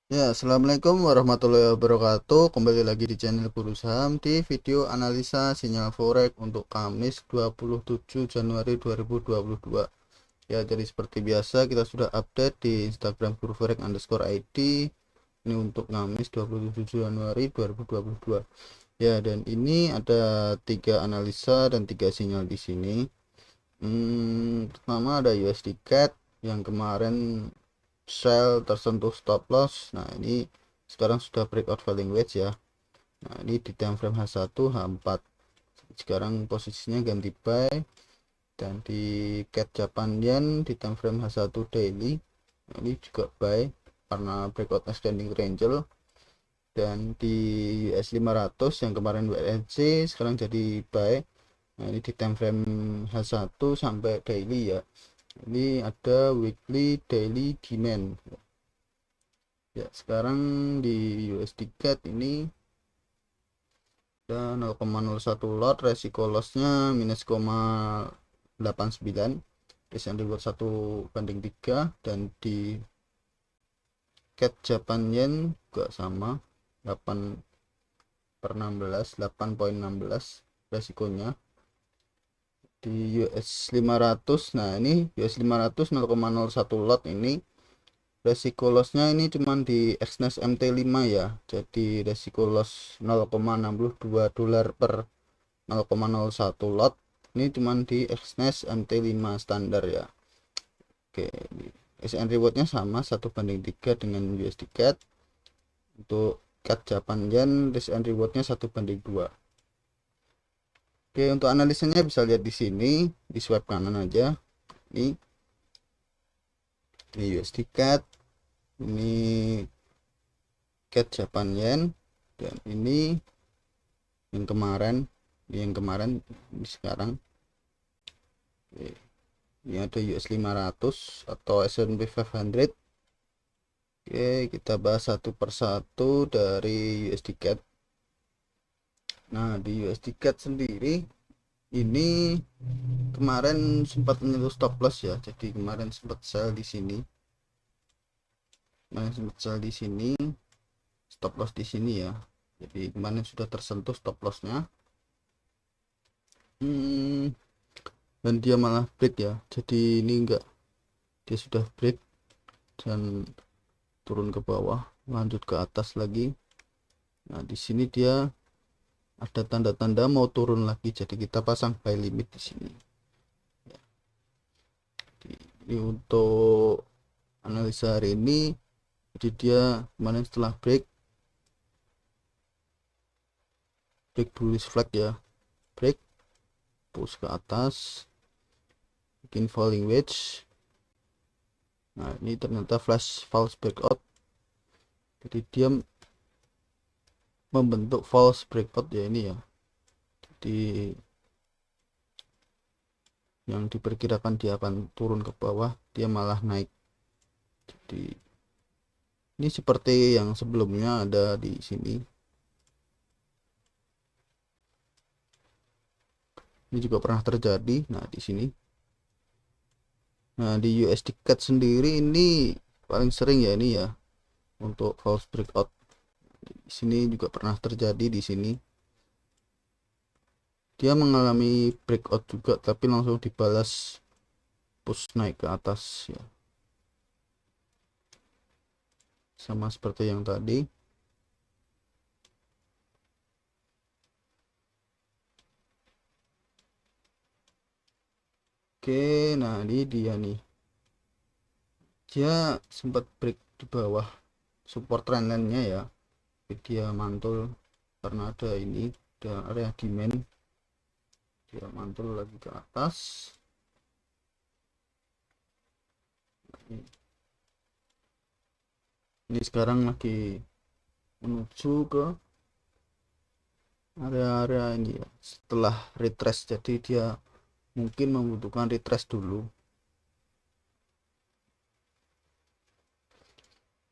Ya, Assalamualaikum warahmatullahi wabarakatuh. Kembali lagi di channel Guru Saham di video analisa sinyal forex untuk Kamis 27 Januari 2022. Ya, jadi seperti biasa kita sudah update di Instagram Guru Forex underscore ID. Ini untuk Kamis 27 Januari 2022. Ya, dan ini ada tiga analisa dan tiga sinyal di sini. Pertama ada USD CAD yang kemarin sell tersentuh stop loss. Nah, ini sekarang sudah breakout falling wedge ya. Nah, ini di time frame H1 H4. Sekarang posisinya ganti buy, dan di CAD Japan Yen di time frame H1 daily. Nah, ini juga buy karena breakout extending range. Dan di US 500 yang kemarin WLC sekarang jadi buy. Nah, ini di time frame H1 sampai daily ya. Ini ada weekly daily demand. Ya, sekarang di USD CAD ini ada 0,01 lot, resiko lossnya minus 0,89, risk and reward 1:3, dan di CAD Japan Yen juga sama, 8/16, 8,16 resikonya. Di US 500, nah ini US 500 0,01 lot, ini resiko lossnya ini cuman di Exnes MT5 ya, jadi resiko loss 0,62 dolar per 0,01 lot, ini cuman di Exnes MT5 standar ya. Oke, SN rewardnya sama 1:3 dengan USD CAD. Untuk CAD Japan Yen SN rewardnya 1:2. Oke, untuk analisanya bisa lihat di sini, di swipe kanan aja. Ini USD CAD, ini CAD Japan Yen, dan ini yang kemarin, ini sekarang. Oke, ini ada US 500 atau S&P 500. Oke, kita bahas satu persatu dari USD CAD. Nah, di USD CAD sendiri ini kemarin sempat menyentuh stop loss ya. Jadi kemarin sempat sell di sini. Stop loss di sini ya. Jadi kemarin sudah tersentuh stop lossnya. Dan dia malah break ya. Jadi ini enggak, dia sudah break dan turun ke bawah, lanjut ke atas lagi. Nah, di sini dia ada tanda-tanda mau turun lagi, jadi kita pasang buy limit di sini. Ini untuk analisa hari ini. Jadi dia kemarin setelah break bullish flag ya, break push ke atas, bikin falling wedge. Nah, ini ternyata flash false breakout, jadi dia membentuk false breakout ya, ini ya. Jadi yang diperkirakan dia akan turun ke bawah, dia malah naik. Jadi ini seperti yang sebelumnya ada di sini. Ini juga pernah terjadi. Nah, di sini. Nah, di USD CAD sendiri ini paling sering ya, ini ya, untuk false breakout. Di sini juga pernah terjadi di sini. Dia mengalami breakout juga, tapi langsung dibalas push naik ke atas ya. Sama seperti yang tadi. Oke, nah ini dia nih. Dia sempat break di bawah support trendline-nya ya. Tapi dia mantul karena ada ini, ada area demand. Dia mantul lagi ke atas. Ini sekarang lagi menuju ke area-area ini ya, setelah retrace, jadi dia mungkin membutuhkan retrace dulu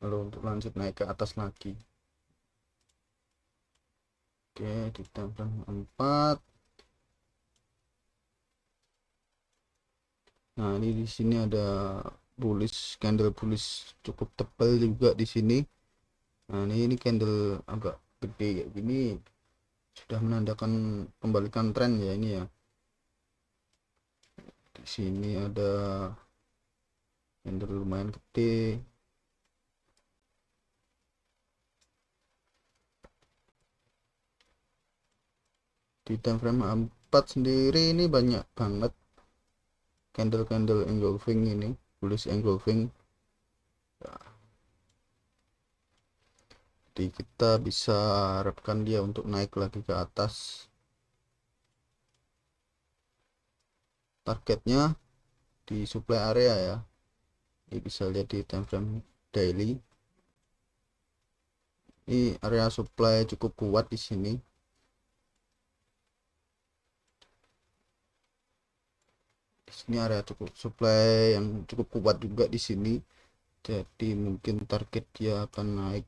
lalu untuk lanjut naik ke atas lagi. Oke, di time 4. Nah, ini di sini ada bullish, candle bullish cukup tebal juga di sini. Nah ini candle agak gede kayak gini sudah menandakan pembalikan tren ya ini ya. Di sini ada candle lumayan gede. Di time frame 4 sendiri ini banyak banget candle-candle engulfing ini, bullish engulfing. Jadi kita bisa harapkan dia untuk naik lagi ke atas. Targetnya di supply area ya. Ini bisa lihat di time frame daily. Ini area supply cukup kuat di sini. Di sini area cukup supply yang cukup kuat juga di sini. Jadi mungkin target dia akan naik.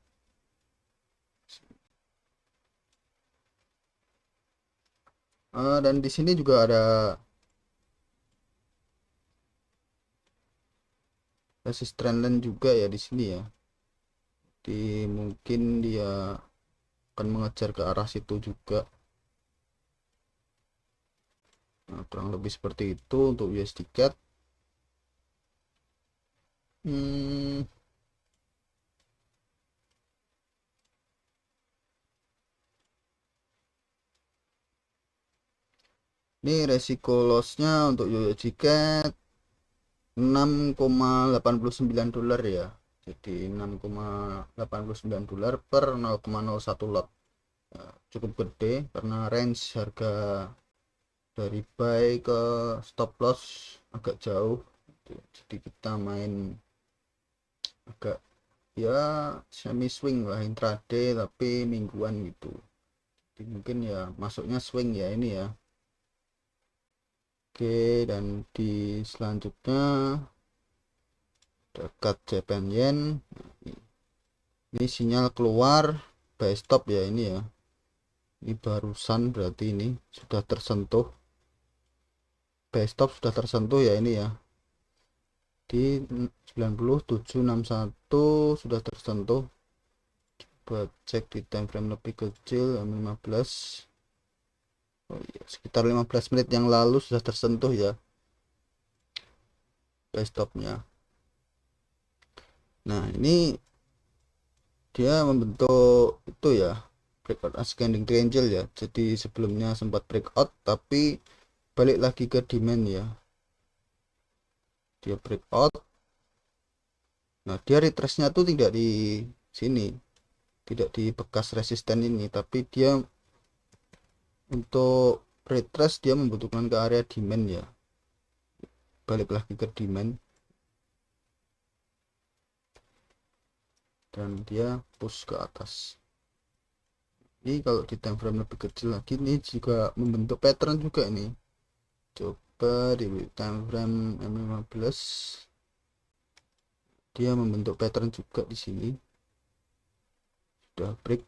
Dan di sini juga ada resist trendline juga ya di sini ya. Jadi mungkin dia akan mengejar ke arah situ juga. Nah, kurang lebih seperti itu untuk USD CAD. Hmm, ini resiko lossnya untuk USD CAD 6,89 dolar ya. Jadi 6,89 dolar per 0,01 lot. Nah, cukup gede karena range harga dari buy ke stop loss agak jauh. Jadi kita main agak ya semi swing lah, intraday tapi mingguan gitu. Jadi mungkin ya masuknya swing ya ini ya. Oke, dan di selanjutnya dekat Japan Yen. Ini sinyal keluar buy stop ya ini ya. Ini barusan berarti ini sudah tersentuh. Buy stop sudah tersentuh ya ini ya. Di 9761 sudah tersentuh. Buat cek di time frame lebih kecil 15. Oh iya, sekitar 15 menit yang lalu sudah tersentuh ya buy stopnya. Nah ini dia membentuk itu ya, breakout ascending triangle ya. Jadi sebelumnya sempat breakout tapi balik lagi ke demand ya. Dia breakout. Nah dia retracenya tuh tidak di sini, tidak di bekas resisten ini, tapi dia untuk retrace dia membutuhkan ke area demand ya, balik lagi ke demand dan dia push ke atas. Ini kalau di time frame lebih kecil lagi ini juga membentuk pattern juga ini. Coba di time frame M15 dia membentuk pattern juga di sini. Sudah break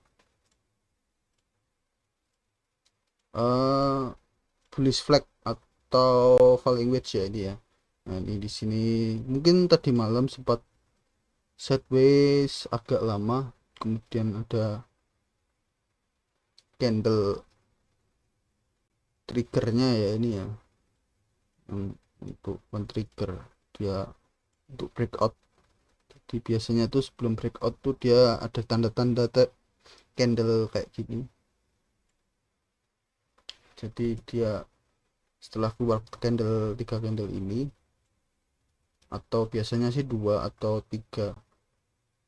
bullish flag atau falling wedge ya ini ya. Nah ini di sini mungkin tadi malam sempat sideways agak lama, kemudian ada candle triggernya ya ini ya, yang untuk men-trigger dia untuk breakout. Jadi biasanya tuh sebelum breakout tuh dia ada tanda-tanda candle kayak gini. Jadi dia setelah keluar candle 3 candle ini, atau biasanya sih 2 atau 3,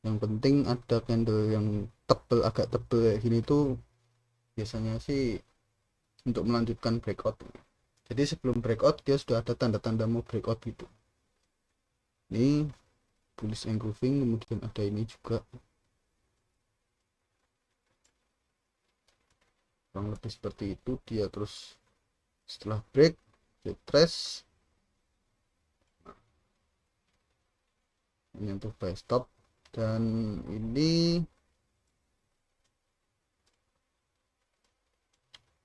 yang penting ada candle yang tebel, agak tebel kayak gini tuh biasanya sih untuk melanjutkan breakout. Jadi sebelum breakout dia sudah ada tanda-tanda mau breakout gitu. Ini bullish engulfing, kemudian ada ini juga kurang lebih seperti itu. Dia terus setelah break retrace, ini untuk buy stop, dan ini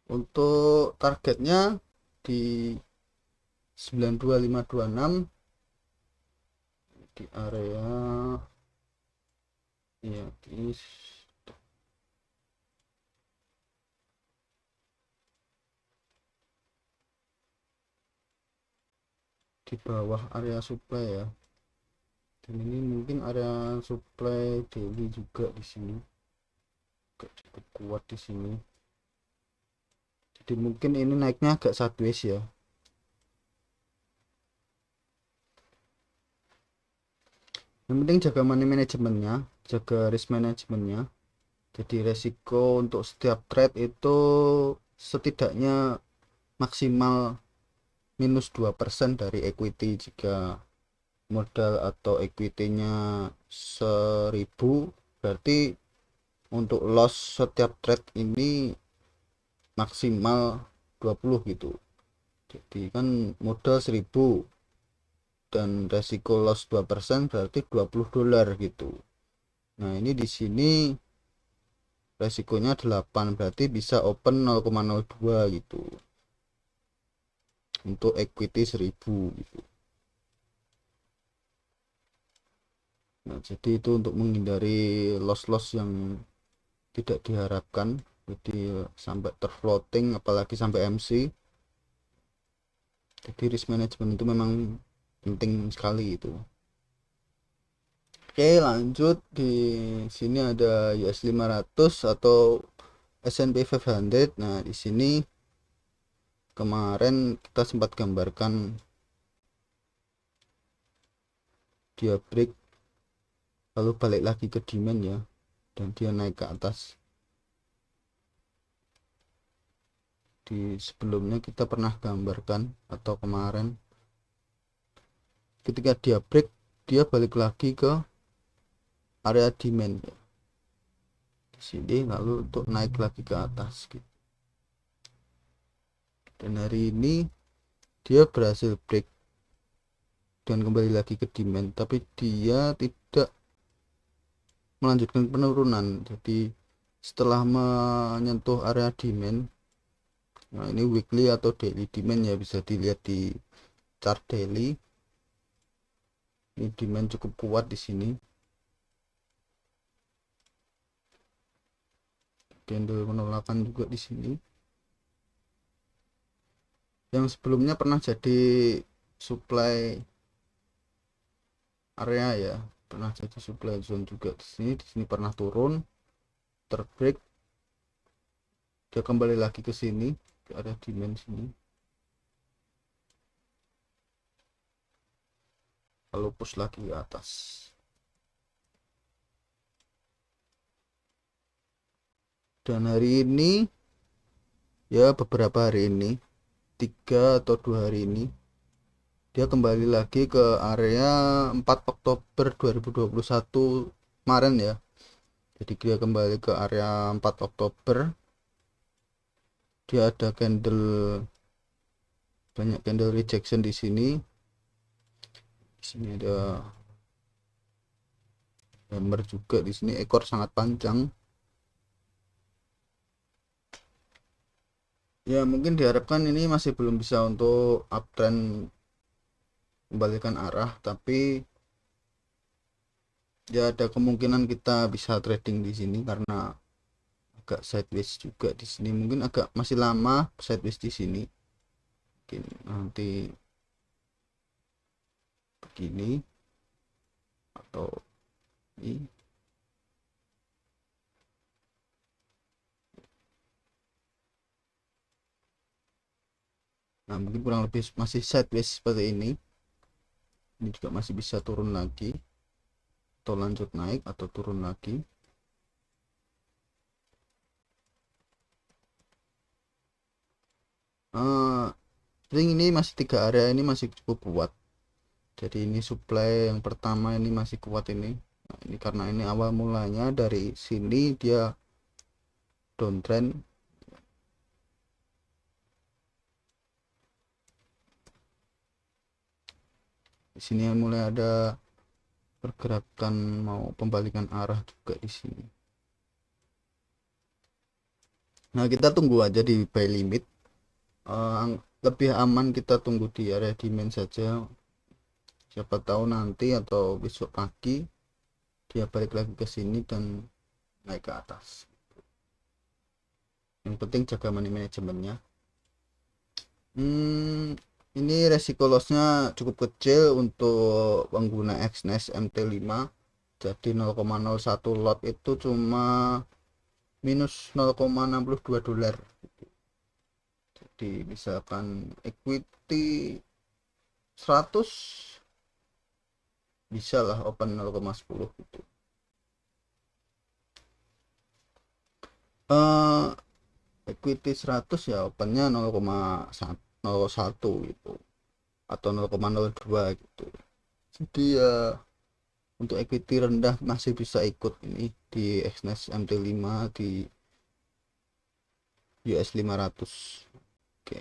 untuk targetnya di 92526 di area ya, di di bawah area supply ya, dan ini mungkin area supply daily juga di sini agak cukup kuat di sini, jadi mungkin ini naiknya agak sideways ya. Yang penting jaga money manajemennya, jaga risk manajemennya. Jadi resiko untuk setiap trade itu setidaknya maksimal minus 2% dari equity. Jika modal atau equity-nya 1000, berarti untuk loss setiap trade ini maksimal 20 gitu. Jadi kan modal 1000 dan resiko loss 2% berarti $20 gitu. Nah, ini di sini resikonya 8, berarti bisa open 0,02 gitu untuk equity 1000 gitu. Nah, jadi itu untuk menghindari loss-loss yang tidak diharapkan, jadi sampai terfloating apalagi sampai MC. Jadi risk management itu memang penting sekali itu. Oke, lanjut. Di sini ada US 500 atau S&P 500. Nah, di sini kemarin kita sempat gambarkan dia break lalu balik lagi ke demand ya, dan dia naik ke atas. Di sebelumnya kita pernah gambarkan, atau kemarin ketika dia break, dia balik lagi ke area demand ya, di sini lalu untuk naik lagi ke atas gitu. Dan hari ini dia berhasil break dan kembali lagi ke demand, tapi dia tidak melanjutkan penurunan. Jadi setelah menyentuh area demand, nah ini weekly atau daily demand ya, bisa dilihat di chart daily. Ini demand cukup kuat di sini, candle penolakan juga di sini, yang sebelumnya pernah jadi supply area ya, pernah jadi supply zone juga di sini. Di sini pernah turun, terbreak, dia kembali lagi ke sini, ke area demand sini, lalu push lagi ke atas. Dan hari ini ya, beberapa hari ini, 3 atau 2 hari ini, dia kembali lagi ke area 4 Oktober 2021 kemarin ya. Jadi dia kembali ke area 4 Oktober. Dia ada candle, banyak candle rejection di sini. Di sini ada hammer juga, di sini ekor sangat panjang. Ya, mungkin diharapkan ini masih belum bisa untuk uptrend kembalikan arah, tapi ya ada kemungkinan kita bisa trading di sini karena agak sideways juga di sini. Mungkin agak masih lama sideways di sini. Mungkin nanti begini atau ini. Nah, mungkin kurang lebih masih sideways seperti ini. Ini juga masih bisa turun lagi atau lanjut naik atau turun lagi. Ini masih 3 area ini masih cukup kuat. Jadi ini supply yang pertama ini masih kuat ini. Nah, ini karena ini awal mulanya dari sini dia downtrend. Di sini mulai ada pergerakan mau pembalikan arah juga di sini. Nah, kita tunggu aja di buy limit. Lebih aman kita tunggu di area demand saja. Siapa tahu nanti atau besok pagi dia balik lagi ke sini dan naik ke atas. Yang penting jaga money manajemennya. Ini resiko lossnya cukup kecil untuk pengguna Exness MT5, jadi 0,01 lot itu cuma minus 0,62 dolar. Jadi misalkan equity 100 bisa lah open 0,10 gitu. eh Equity 100 ya opennya 0,01 gitu atau 0,02 gitu. Jadi ya untuk equity rendah masih bisa ikut ini di Exness MT5 di US 500. Oke.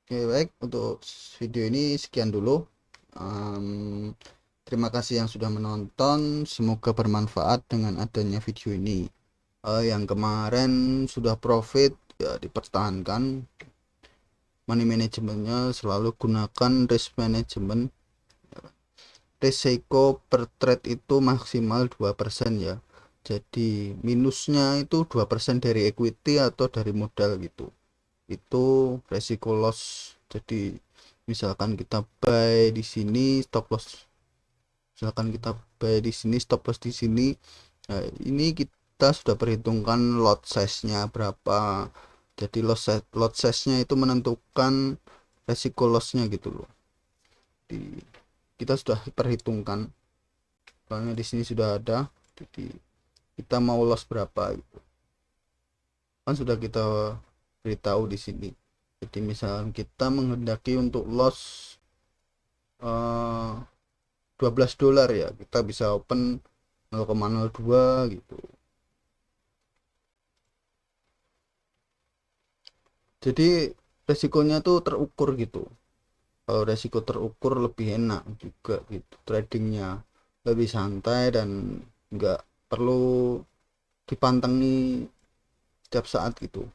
Oke, baik, untuk video ini sekian dulu. Em, Terima kasih yang sudah menonton, semoga bermanfaat dengan adanya video ini. Yang kemarin sudah profit ya dipertahankan. Money manajemennya selalu gunakan risk management. Risiko per trade itu maksimal 2% ya. Jadi minusnya itu 2% dari equity atau dari modal gitu. Itu resiko loss. Jadi misalkan kita buy di sini, stop loss. Misalkan kita buy di sini, stop loss di sini. Nah, ini kita sudah perhitungkan lot size-nya berapa. Jadi lot size-nya itu menentukan resiko loss-nya gitu loh. Kita sudah perhitungkan. Soalnya di sini sudah ada. Jadi kita mau loss berapa gitu. Kan sudah kita beritahu di sini. Jadi misalkan kita menghendaki untuk loss 12 dolar ya, kita bisa open 0,02 gitu. Jadi resikonya tuh terukur gitu. Kalau resiko terukur lebih enak juga gitu, tradingnya lebih santai dan nggak perlu dipantengi setiap saat gitu.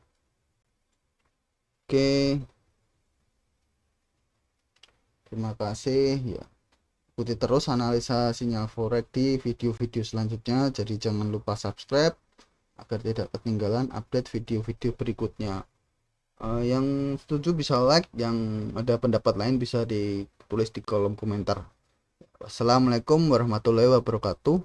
Oke, terima kasih ya. Ikuti terus analisa sinyal forex di video-video selanjutnya, jadi jangan lupa subscribe agar tidak ketinggalan update video-video berikutnya. Yang setuju bisa like, yang ada pendapat lain bisa ditulis di kolom komentar. Wassalamualaikum warahmatullahi wabarakatuh.